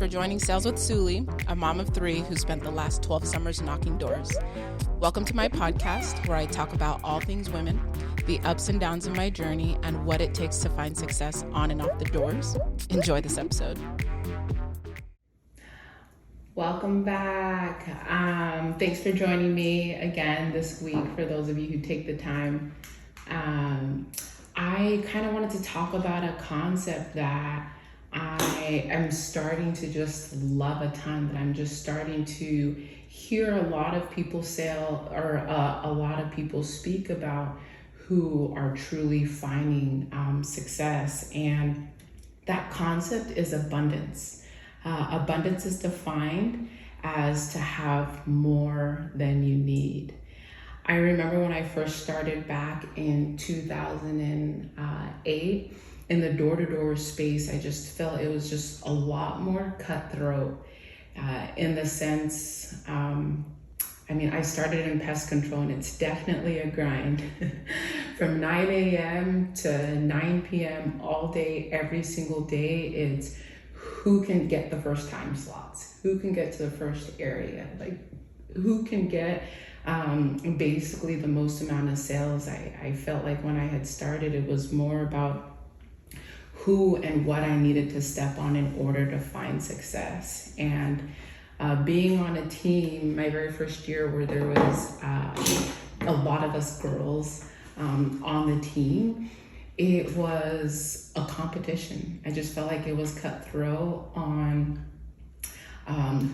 for joining Sales with Suli, a mom of 3 who spent the last 12 summers knocking doors. Welcome to my podcast where I talk about all things women, the ups and downs of my journey, and what it takes to find success on and off the doors. Enjoy this episode. Welcome back. Thanks for joining me again this week for those of you who take the time. I kind of wanted to talk about a concept that I am starting to just love a ton, that I'm just starting to hear a lot of people say, or a lot of people speak about, who are truly finding success. And that concept is abundance. Abundance is defined as to have more than you need. I remember when I first started back in 2008 in the door-to-door space, I just felt it was just a lot more cutthroat in the sense, I started in pest control, and it's definitely a grind. From 9 a.m. to 9 p.m. all day, every single day, it's who can get the first time slots, who can get to the first area, like who can get basically the most amount of sales. I felt like when I had started, it was more about who and what I needed to step on in order to find success. And being on a team, my very first year, where there was a lot of us girls on the team, it was a competition. I just felt like it was cutthroat on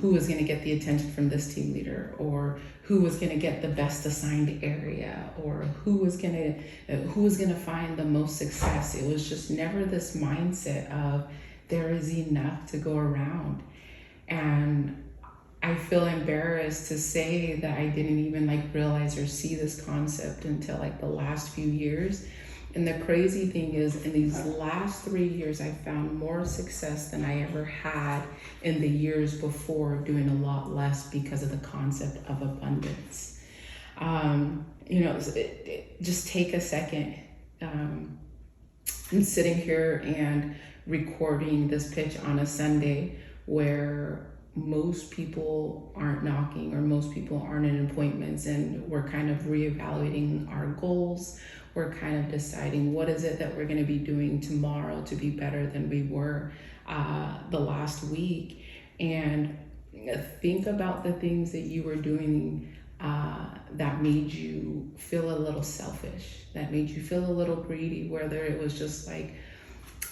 who was going to get the attention from this team leader, or who was going to get the best assigned area, or who was going to find the most success. It was just never this mindset of there is enough to go around. And I feel embarrassed to say that I didn't even realize or see this concept until the last few years. And the crazy thing is, in these last 3 years, I found more success than I ever had in the years before, doing a lot less because of the concept of abundance. Just take a second. I'm sitting here and recording this pitch on a Sunday where most people aren't knocking, or most people aren't in appointments, and we're kind of reevaluating our goals. We're kind of deciding what is it that we're going to be doing tomorrow to be better than we were the last week. And think about the things that you were doing that made you feel a little selfish, that made you feel a little greedy, whether it was just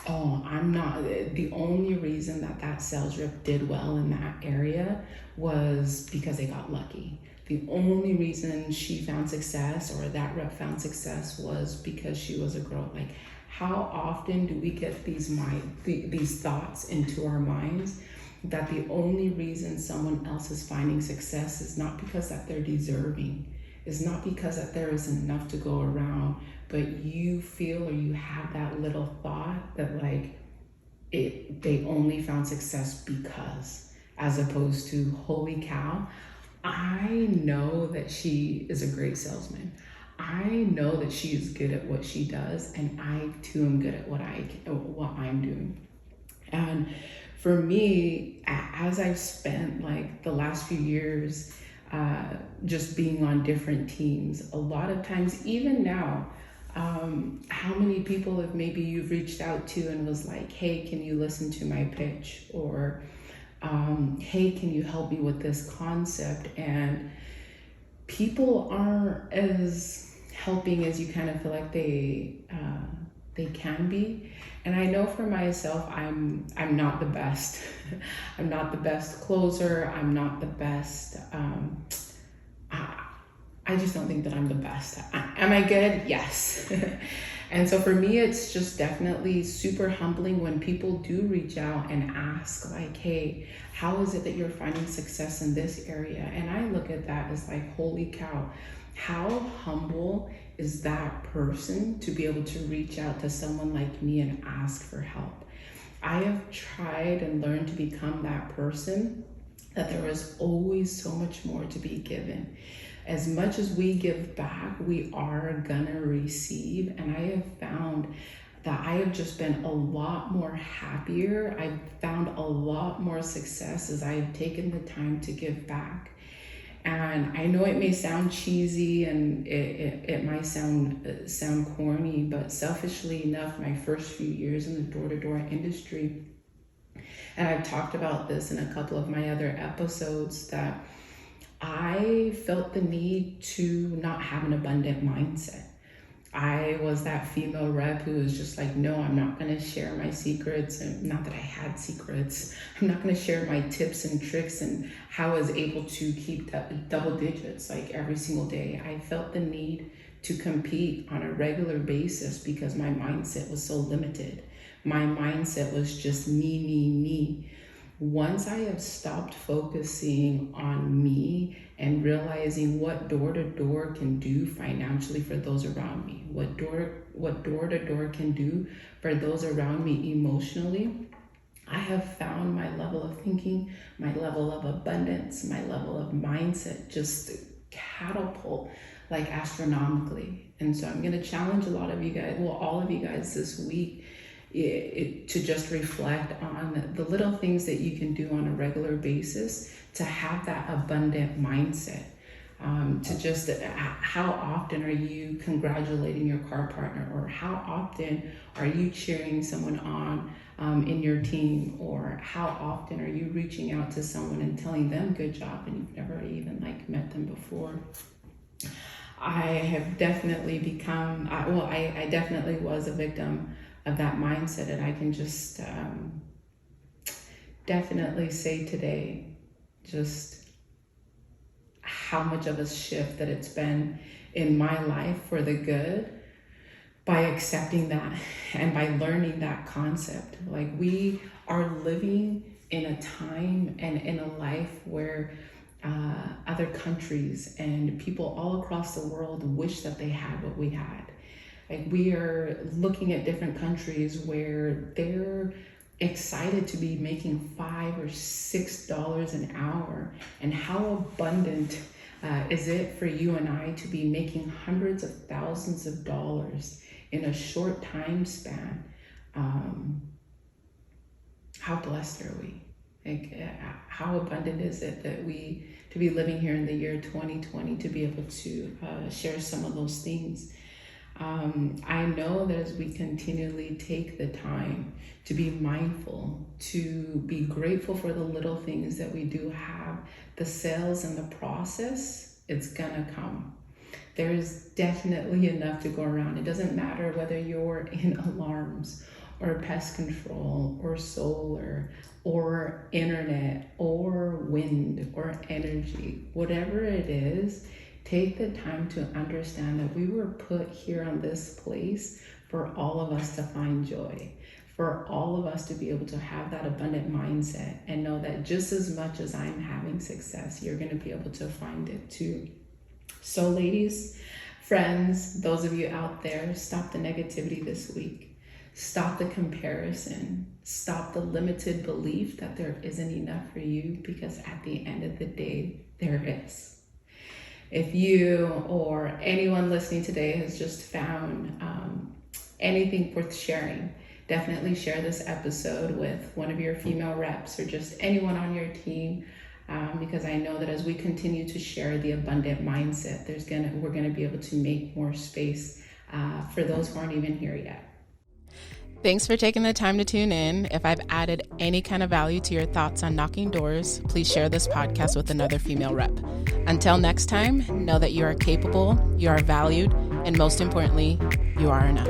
I'm not, the only reason that sales rep did well in that area was because they got lucky. The only reason she found success, or that rep found success, was because she was a girl. How often do we get these thoughts into our minds that the only reason someone else is finding success is not because that they're deserving, is not because that there is enough to go around, but you feel, or you have that little thought that they only found success because, as opposed to, holy cow, I know that she is a great salesman. I know that she is good at what she does, and I too am good at what I'm doing. And for me, as I've spent the last few years just being on different teams, a lot of times, even now, how many people have maybe you've reached out to and was like, hey, can you listen to my pitch? Or hey, can you help me with this concept? And people aren't as helping as you kind of feel like they can be. And I know for myself, I'm not the best. I'm not the best closer. I'm not the best. I just don't think that I'm the best. Am I good? Yes. And so for me, it's just definitely super humbling when people do reach out and ask hey, how is it that you're finding success in this area? And I look at that as holy cow, how humble is that person to be able to reach out to someone like me and ask for help? I have tried and learned to become that person, that there is always so much more to be given. As much as we give back, we are gonna receive. And I have found that I have just been a lot more happier. I've found a lot more success as I've taken the time to give back. And I know it may sound cheesy and it might sound corny, but selfishly enough, my first few years in the door-to-door industry, and I've talked about this in a couple of my other episodes, that I felt the need to not have an abundant mindset. I was that female rep who was just like, no, I'm not going to share my secrets. And not that I had secrets. I'm not going to share my tips and tricks and how I was able to keep double digits like every single day. I felt the need to compete on a regular basis because my mindset was so limited. My mindset was just me, me, me. Once I have stopped focusing on me and realizing what door-to-door can do financially for those around me, what door-to-door can do for those around me emotionally, I have found my level of thinking, my level of abundance, my level of mindset just catapult like astronomically. And so I'm going to challenge a lot of you guys, well, all of you guys this week, to just reflect on the little things that you can do on a regular basis to have that abundant mindset. To just, how often are you congratulating your car partner, or how often are you cheering someone on in your team, or how often are you reaching out to someone and telling them good job and you've never even like met them before. I have definitely become, I definitely was a victim of that mindset, and I can just definitely say today just how much of a shift that it's been in my life for the good by accepting that and by learning that concept. Like, we are living in a time and in a life where other countries and people all across the world wish that they had what we had. Like, we are looking at different countries where they're excited to be making $5 or $6 an hour. And how abundant is it for you and I to be making hundreds of thousands of dollars in a short time span? How blessed are we? Like, how abundant is it that we to be living here in the year 2020 to be able to share some of those things? I know that as we continually take the time to be mindful, to be grateful for the little things that we do have, the sales and the process, it's gonna come. There's definitely enough to go around. It doesn't matter whether you're in alarms or pest control or solar or internet or wind or energy, whatever it is. Take the time to understand that we were put here on this place for all of us to find joy, for all of us to be able to have that abundant mindset and know that just as much as I'm having success, you're going to be able to find it too. So ladies, friends, those of you out there, stop the negativity this week. Stop the comparison. Stop the limited belief that there isn't enough for you, because at the end of the day, there is. If you or anyone listening today has just found anything worth sharing, definitely share this episode with one of your female reps or just anyone on your team, because I know that as we continue to share the abundant mindset, we're gonna be able to make more space for those who aren't even here yet. Thanks for taking the time to tune in. If I've added any kind of value to your thoughts on knocking doors, please share this podcast with another female rep. Until next time, know that you are capable, you are valued, and most importantly, you are enough.